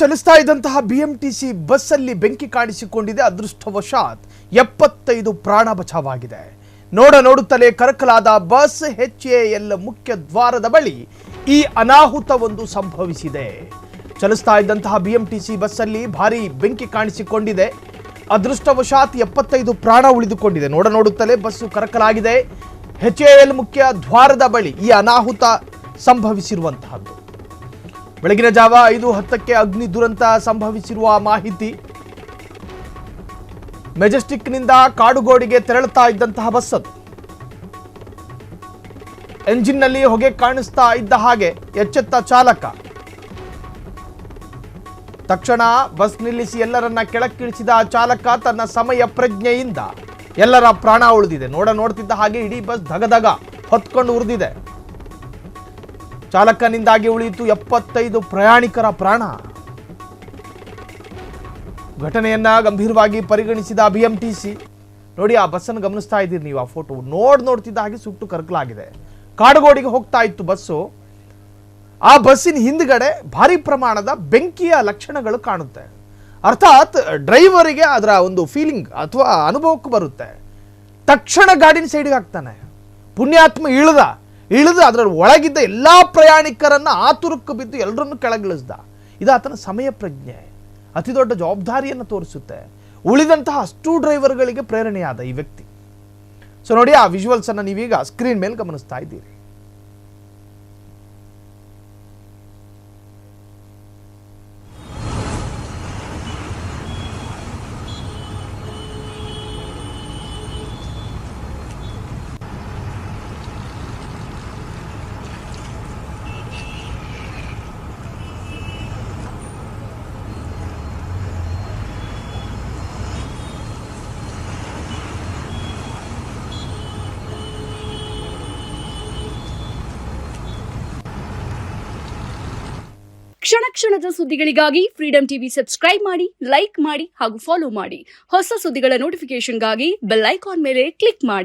ಚಲಿಸ್ತಾ ಇದ್ದಂತಹ BMTC bus ಅಲ್ಲಿ ಬೆಂಕಿ ಕಾಣಿಸಿಕೊಂಡಿದೆ. ಅದೃಷ್ಟವಶಾತ್ 75 ಪ್ರಾಣ ಬಚಾವಾಗಿದೆ. ನೋಡುತ್ತಲೇ ಕರಕಲಾದ ಬಸ್ HAL ಮುಖ್ಯ ದ್ವಾರದ ಬಳಿ ಈ ಅನಾಹುತವೊಂದು ಸಂಭವಿಸಿದೆ. ಚಲಿಸ್ತಾ ಇದ್ದಂತಹ ಬಿಎಂಟಿಸಿ ಬಸ್ ಅಲ್ಲಿ ಭಾರಿ ಬೆಂಕಿ ಕಾಣಿಸಿಕೊಂಡಿದೆ. ಅದೃಷ್ಟವಶಾತ್ 75 ಪ್ರಾಣ ಉಳಿದುಕೊಂಡಿದೆ. ನೋಡುತ್ತಲೇ ಬಸ್ಸು ಕರಕಲಾಗಿದೆ. HAL ಮುಖ್ಯ ದ್ವಾರದ ಬಳಿ ಈ ಅನಾಹುತ ಸಂಭವಿಸಿರುವಂತಹದ್ದು. ಬೆಳಗಿನ ಜಾವ 5:10ಕ್ಕೆ ಅಗ್ನಿ ದುರಂತ ಸಂಭವಿಸಿರುವ ಮಾಹಿತಿ. ಮೆಜೆಸ್ಟಿಕ್ನಿಂದ ಕಾಡುಗೋಡಿಗೆ ತೆರಳುತ್ತಾ ಇದ್ದಂತಹ ಬಸ್ ಅದು. ಎಂಜಿನ್ನಲ್ಲಿ ಹೊಗೆ ಕಾಣಿಸ್ತಾ ಇದ್ದ ಹಾಗೆ ಎಚ್ಚೆತ್ತ ಚಾಲಕ ತಕ್ಷಣ ಬಸ್ ನಿಲ್ಲಿಸಿ ಎಲ್ಲರನ್ನ ಕೆಳಕ್ಕಿಳಿಸಿದ ಚಾಲಕ ತನ್ನ ಸಮಯ ಪ್ರಜ್ಞೆಯಿಂದ ಎಲ್ಲರ ಪ್ರಾಣ ಉಳಿದಿದೆ. ನೋಡ್ತಿದ್ದ ಹಾಗೆ ಇಡೀ ಬಸ್ ಧಗಧಗ ಹೊತ್ಕೊಂಡು ಉರಿದಿದೆ. ಚಾಲಕನಿಂದಾಗಿ ಉಳಿಯಿತು 75 ಪ್ರಯಾಣಿಕರ ಪ್ರಾಣ. ಘಟನೆಯನ್ನ ಗಂಭೀರವಾಗಿ ಪರಿಗಣಿಸಿದ ಬಿಎಂಟಿಸಿ ನೋಡಿ, ಆ ಬಸ್ಸನ್ನು ಗಮನಿಸ್ತಾ ಇದ್ದೀರಿ ನೀವು. ಆ ಫೋಟೋ ನೋಡ್ತಿದ್ದ ಹಾಗೆ ಸುಟ್ಟು ಕರಕಲಾಗಿದೆ. ಕಾಡುಗೋಡಿಗೆ ಹೋಗ್ತಾ ಇತ್ತು ಬಸ್ಸು. ಆ ಬಸ್ಸಿನ ಹಿಂದ್ಗಡೆ ಭಾರಿ ಪ್ರಮಾಣದ ಬೆಂಕಿಯ ಲಕ್ಷಣಗಳು ಕಾಣುತ್ತೆ. ಅರ್ಥಾತ್ ಡ್ರೈವರಿಗೆ ಅದರ ಒಂದು ಫೀಲಿಂಗ್ ಅಥವಾ ಅನುಭವಕ್ಕೂ ಬರುತ್ತೆ. ತಕ್ಷಣ ಗಾಡಿನ ಸೈಡ್ಗೆ ಹಾಕ್ತಾನೆ. ಪುಣ್ಯಾತ್ಮ ಇಳಿದ ಅದರ ಒಳಗಿದ್ದ ಎಲ್ಲಾ ಪ್ರಯಾಣಿಕರನ್ನ ಆತುರಕ್ಕೆ ಬಿದ್ದು ಎಲ್ಲರನ್ನು ಕೆಳಗಿಳಿಸ್ದ. ಇದು ಆತನ ಸಮಯ ಪ್ರಜ್ಞೆ, ಅತಿ ದೊಡ್ಡ ಜವಾಬ್ದಾರಿಯನ್ನು ತೋರಿಸುತ್ತೆ. ಉಳಿದಂತಹ ಅಷ್ಟು ಡ್ರೈವರ್ಗಳಿಗೆ ಪ್ರೇರಣೆಯಾದ ಈ ವ್ಯಕ್ತಿ. ಸೊ ನೋಡಿ, ಆ ವಿಜುವಲ್ಸ್ ಅನ್ನ ನೀವೀಗ ಸ್ಕ್ರೀನ್ ಮೇಲೆ ಗಮನಿಸ್ತಾ ಇದ್ದೀರಿ. ಕ್ಷಣದ ಸುದ್ದಿಗಳಿಗಾಗಿ ಫ್ರೀಡಂ ಟಿವಿ ಸಬ್ಸ್ಕ್ರೈಬ್ ಮಾಡಿ, ಲೈಕ್ ಮಾಡಿ ಹಾಗೂ ಫಾಲೋ ಮಾಡಿ. ಹೊಸ ಸುದ್ದಿಗಳ ನೋಟಿಫಿಕೇಶನ್ಗಾಗಿ ಬೆಲ್ ಐಕಾನ್ ಮೇಲೆ ಕ್ಲಿಕ್ ಮಾಡಿ.